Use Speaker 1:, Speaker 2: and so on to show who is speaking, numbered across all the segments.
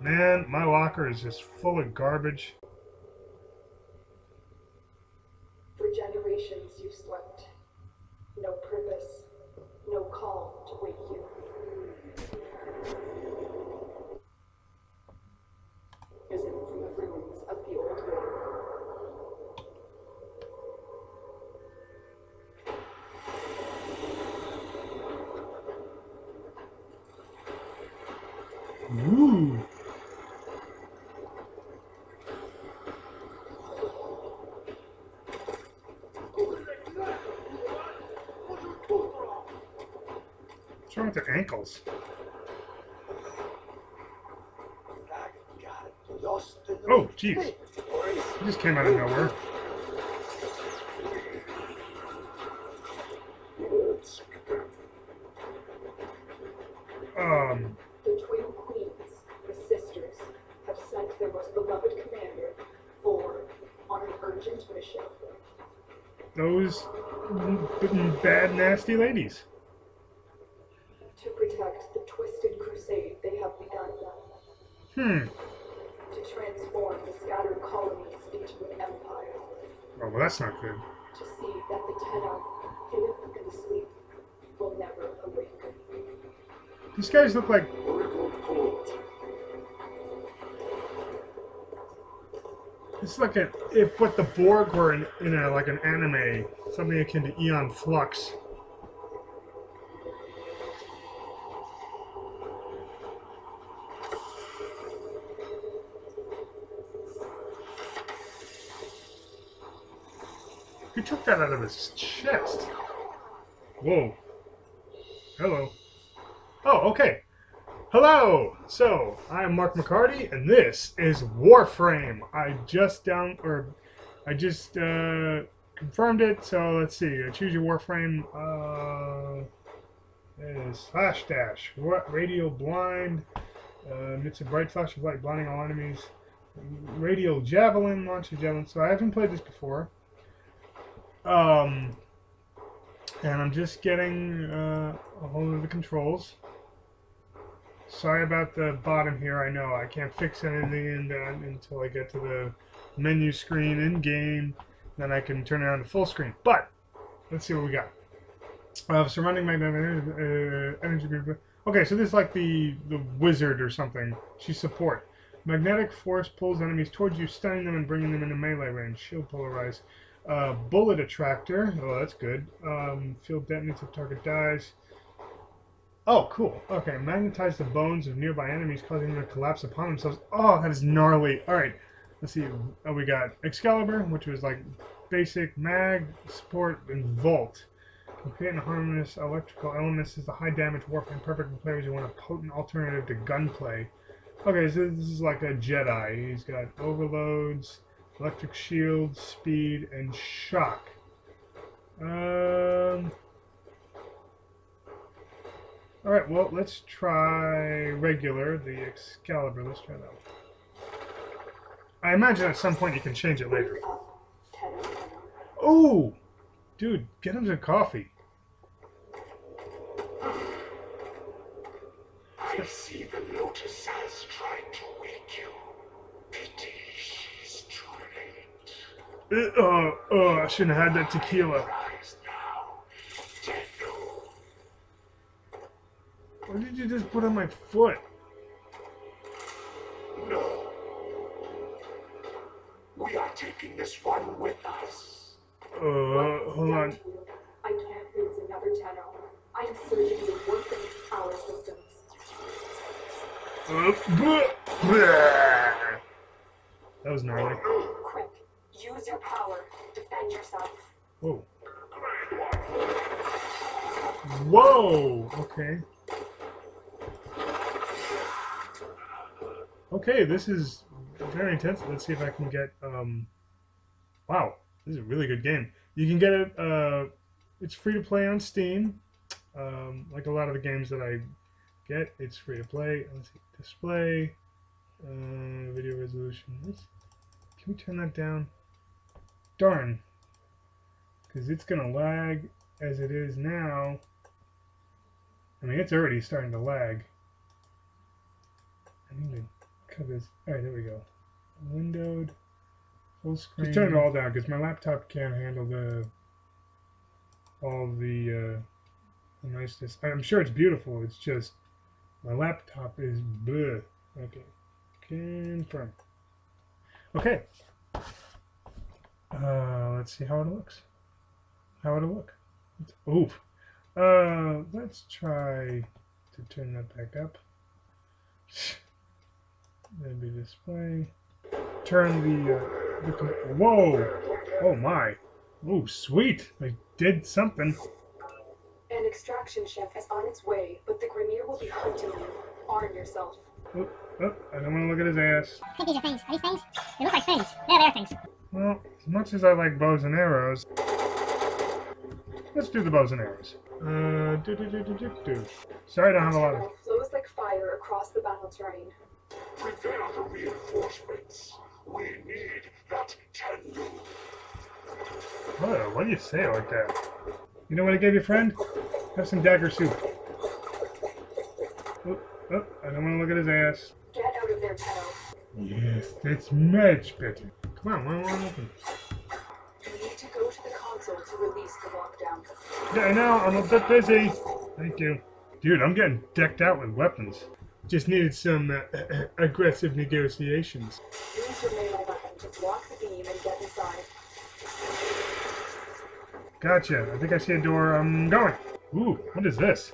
Speaker 1: Man, my locker is just full of garbage.
Speaker 2: For generations you slept. No purpose, no call to wake you. Risen from the ruins of the old war.
Speaker 1: Ooh. What's wrong with their ankles? Oh, jeez. He just came out of nowhere.
Speaker 2: The twin queens, the sisters, have sent their most beloved commander forward on an urgent mission.
Speaker 1: Those bad, nasty ladies.
Speaker 2: To protect the twisted crusade they have begun. To transform the scattered colonies into an empire.
Speaker 1: Oh, well, that's not good.
Speaker 2: To see that the Tenor, hidden in the sleep, will never awake.
Speaker 1: These guys look like... It's like if what the Borg were in a, like an anime, something akin to Aeon Flux. Who took that out of his chest? Whoa. Hello. Oh, okay. Hello! So, I'm Mark McCarty, and this is Warframe. I just confirmed it, so let's see. Choose your Warframe. It is /dash. Radial blind. Emits a bright flash of light, blinding all enemies. Radial javelin, launch a javelin. So I haven't played this before. And I'm just getting a hold of the controls. Sorry about the bottom here. I know I can't fix anything until I get to the menu screen in game. Then I can turn it on to full screen. But let's see what we got. Surrounding magnetic energy. Okay, so this is like the wizard or something. She's support. Magnetic force pulls enemies towards you, stunning them and bringing them into melee range. Shield polarized. Bullet attractor. Oh, that's good. Field detonates if target dies. Oh, cool. Okay, magnetize the bones of nearby enemies, causing them to collapse upon themselves. Oh, that is gnarly. Alright, let's see. Oh, we got Excalibur, which was like basic mag, support, and Volt. Create and harness electrical elements is the high damage Warframe, perfect for players who want a potent alternative to gunplay. Okay, so this is like a Jedi. He's got overloads, electric shield, speed, and shock. Alright, well, let's try regular, the Excalibur. Let's try that one. I imagine at some point you can change it later. Oh! Dude, get him some coffee.
Speaker 3: I see the Lotus has tried to wake you. Pity she's too late.
Speaker 1: I shouldn't have had that tequila. What did you just put on my foot?
Speaker 3: No. We are taking this one with us.
Speaker 1: Hold on.
Speaker 2: I can't lose another Tenor. I am surging the Warframe's power systems.
Speaker 1: That was gnarly.
Speaker 2: Quick, use your power. Defend yourself.
Speaker 1: Whoa. Whoa! Okay. Okay, this is very intense. Let's see if I can get, wow, this is a really good game. You can get it, it's free to play on Steam. Like a lot of the games that I get, it's free to play. Let's see, display, video resolution. Can we turn that down? Darn. Because it's going to lag as it is now. I mean, it's already starting to lag. I need to cut this. Alright, there we go. Windowed. Full screen. Just turn it all down because my laptop can't handle all the niceness. I'm sure it's beautiful. It's just my laptop is bleh. Okay. Confirm. Okay. Let's see how it looks. How would it look? Oof. Let's try to turn that back up. Maybe display. Turn the whoa! Oh my! Oh sweet! I did something.
Speaker 2: An extraction ship is on its way, but the Grineer will be hunting you. Arm yourself.
Speaker 1: Oh, I don't want to look at his ass.
Speaker 4: I think these are things. Are these things? They look like things. Yeah, they are things.
Speaker 1: Well, as much as I like bows and arrows, let's do the bows and arrows. Sorry, I don't have a lot of.
Speaker 2: Flows like fire across the battle terrain.
Speaker 3: Prepare the reinforcements. We need that Tendu.
Speaker 1: Why do you say it like that? You know what I gave you, friend? Have some dagger soup. Oh, I don't want to look at his ass.
Speaker 2: Get out of there, Tenno.
Speaker 1: Yes, that's much better. Come on, why won't open?
Speaker 2: You need to go to the console to release the lockdown.
Speaker 1: Yeah, I know, I'm a bit busy. Thank you. Dude, I'm getting decked out with weapons. Just needed some aggressive negotiations.
Speaker 2: Use your melee weapon to block the beam and get inside.
Speaker 1: Gotcha. I think I see a door. I'm going. Ooh, what is this?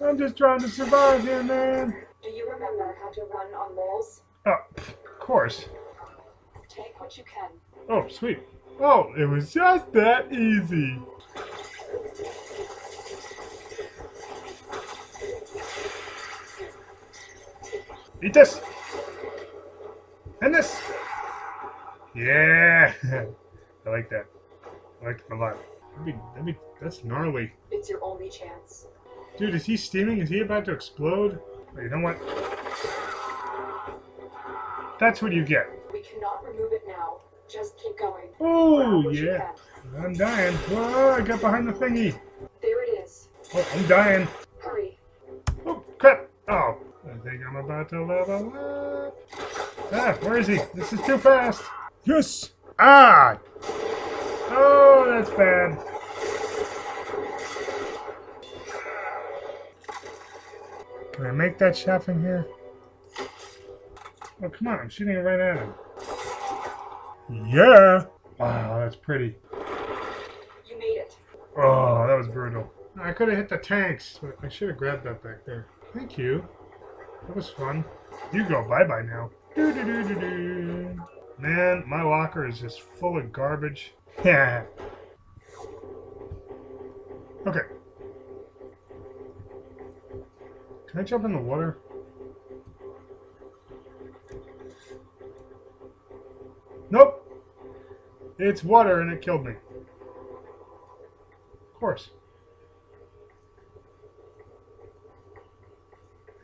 Speaker 1: I'm just trying to survive here, man.
Speaker 2: Do you remember how to run on moles?
Speaker 1: Oh, of course.
Speaker 2: Take what you can.
Speaker 1: Oh, sweet. Oh, it was just that easy. Eat this. And this. Yeah. I like that. I like it a lot. That's gnarly.
Speaker 2: It's your only chance.
Speaker 1: Dude, is he steaming? Is he about to explode? Oh, you know what? That's what you get.
Speaker 2: We cannot remove it now. Just keep going.
Speaker 1: Oh, yeah. I'm dying. Whoa, I got behind the thingy.
Speaker 2: There it is.
Speaker 1: Oh, I'm dying.
Speaker 2: Hurry.
Speaker 1: Oh, crap. Oh, I think I'm about to level up. Ah, where is he? This is too fast. Yes. Ah. Oh, that's bad. Can I make that shaft in here? Oh, come on. I'm shooting it right at him. Yeah. Wow, that's pretty.
Speaker 2: You made it.
Speaker 1: Oh, that was brutal. I could have hit the tanks, but I should have grabbed that back there. Thank you. That was fun. You go bye-bye now. Doo-doo-doo-doo-doo. Man, my locker is just full of garbage. Yeah. Okay. Can I jump in the water? Nope. It's water and it killed me. Of course.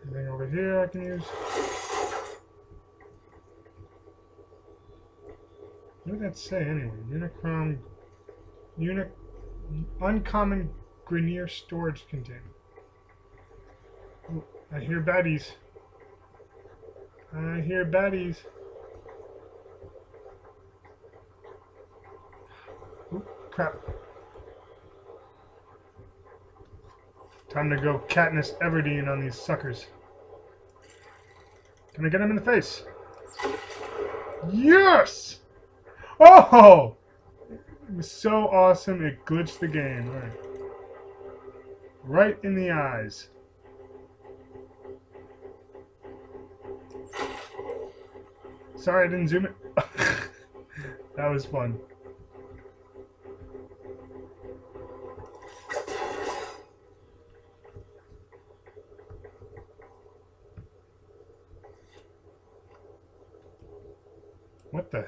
Speaker 1: Anything over here I can use? What did that say anyway? Uncommon Grineer storage container. Oh, I hear baddies. I hear baddies. Oh, crap. Time to go Katniss Everdeen on these suckers. Can I get him in the face? Yes! Oh! It was so awesome, it glitched the game. All right. Right in the eyes. Sorry, I didn't zoom it. That was fun. What the?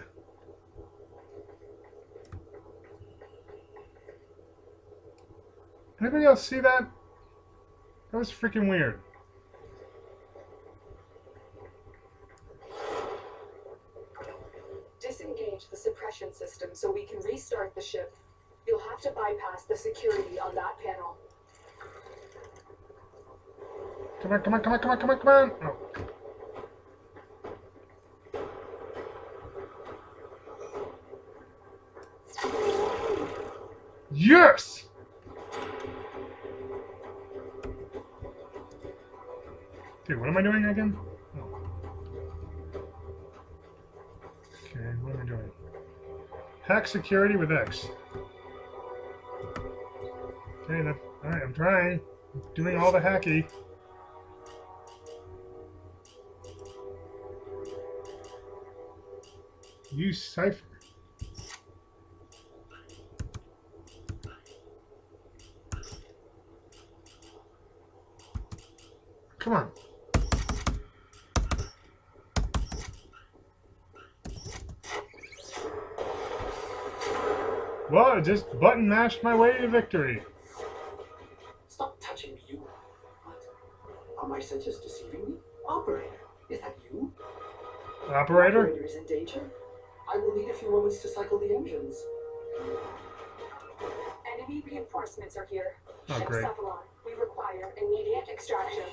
Speaker 1: Anybody else see that? That was freaking weird.
Speaker 2: Disengage the suppression system so we can restart the ship. You'll have to bypass the security on that panel.
Speaker 1: Come on, come on, come on, come on, come on, come on. Oh. Yes! Dude, what am I doing again? Oh. Okay, what am I doing? Hack security with X. Okay, that's alright, I'm trying. I'm doing all the hacky. Use cipher. Come on. Well, I just button mashed my way to victory.
Speaker 5: Stop touching me, you. What? Are my senses deceiving me? Operator, is that you?
Speaker 1: Operator?
Speaker 5: Operator is in danger. I will need a few moments to cycle the engines.
Speaker 2: Enemy reinforcements are here.
Speaker 1: Oh,
Speaker 2: Ship
Speaker 1: great.
Speaker 2: Cephalon, we require immediate extraction.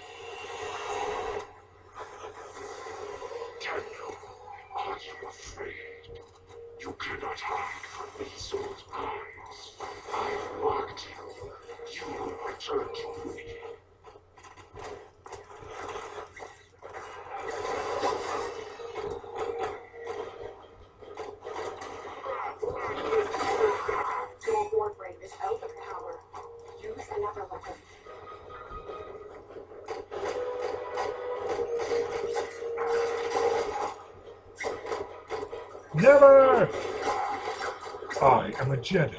Speaker 3: Daniel, are you afraid? You cannot hide from these old eyes. I've marked you. You will return to me.
Speaker 2: Your Warframe is out of power. Use another weapon.
Speaker 1: Never! I am a Jedi.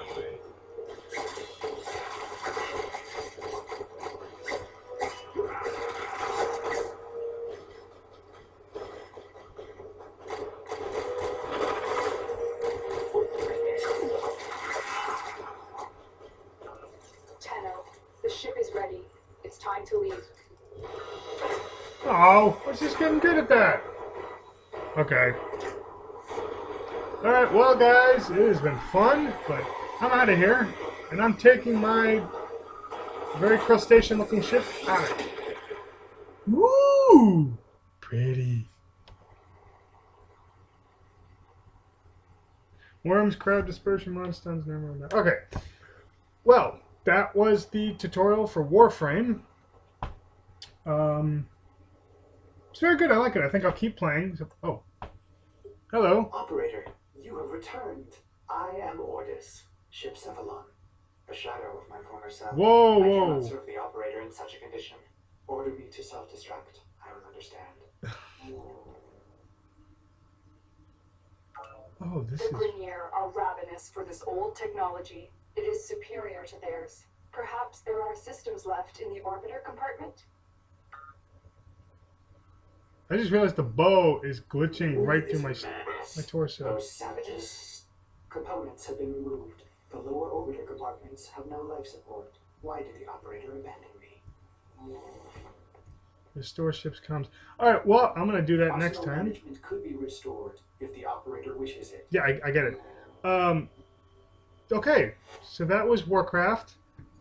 Speaker 2: Tenno, the ship is ready. It's time to leave.
Speaker 1: Oh, I was just getting good at that. Okay. Alright, well guys, it has been fun, but I'm out of here. And I'm taking my very crustacean looking ship out of here. Woo! Pretty. Worms, crowd dispersion, monsters, never mind that. Okay. Well, that was the tutorial for Warframe. It's very good. I like it. I think I'll keep playing. So, oh. Hello.
Speaker 5: Operator, you have returned. I am Ordis, Ship Cephalon, a shadow of my former self.
Speaker 1: Whoa,
Speaker 5: I
Speaker 1: whoa.
Speaker 5: cannot serve the operator in such a condition. Order me to self-destruct. I will understand.
Speaker 1: Oh, this
Speaker 2: The
Speaker 1: is...
Speaker 2: Grineer are ravenous for this old technology. It is superior to theirs. Perhaps there are systems left in the orbiter compartment?
Speaker 1: I just realized the bow is glitching right through my
Speaker 5: Madness.
Speaker 1: torso.
Speaker 5: Those savages. Components have been removed. The lower orbiter compartments have no life support. Why did the operator abandon me?
Speaker 1: Restore ship's comms. Alright, well, I'm going to do that next
Speaker 5: Arsenal
Speaker 1: time.
Speaker 5: management could be restored if the operator wishes it.
Speaker 1: Yeah, I get it. Okay, so that was Warcraft.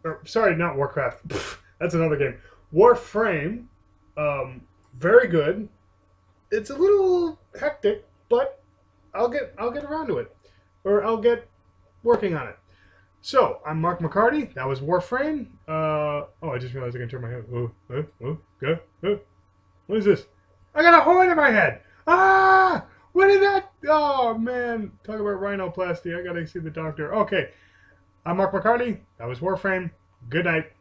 Speaker 1: Or, sorry, not Warcraft. That's another game. Warframe. Very good. It's a little hectic, but I'll get around to it. Or I'll get working on it. So, I'm Mark McCarty. That was Warframe. Oh, I just realized I can turn my head. What is this? I got a horn in my head! Ah! What is that? Oh, man. Talk about rhinoplasty. I gotta see the doctor. Okay. I'm Mark McCarty. That was Warframe. Good night.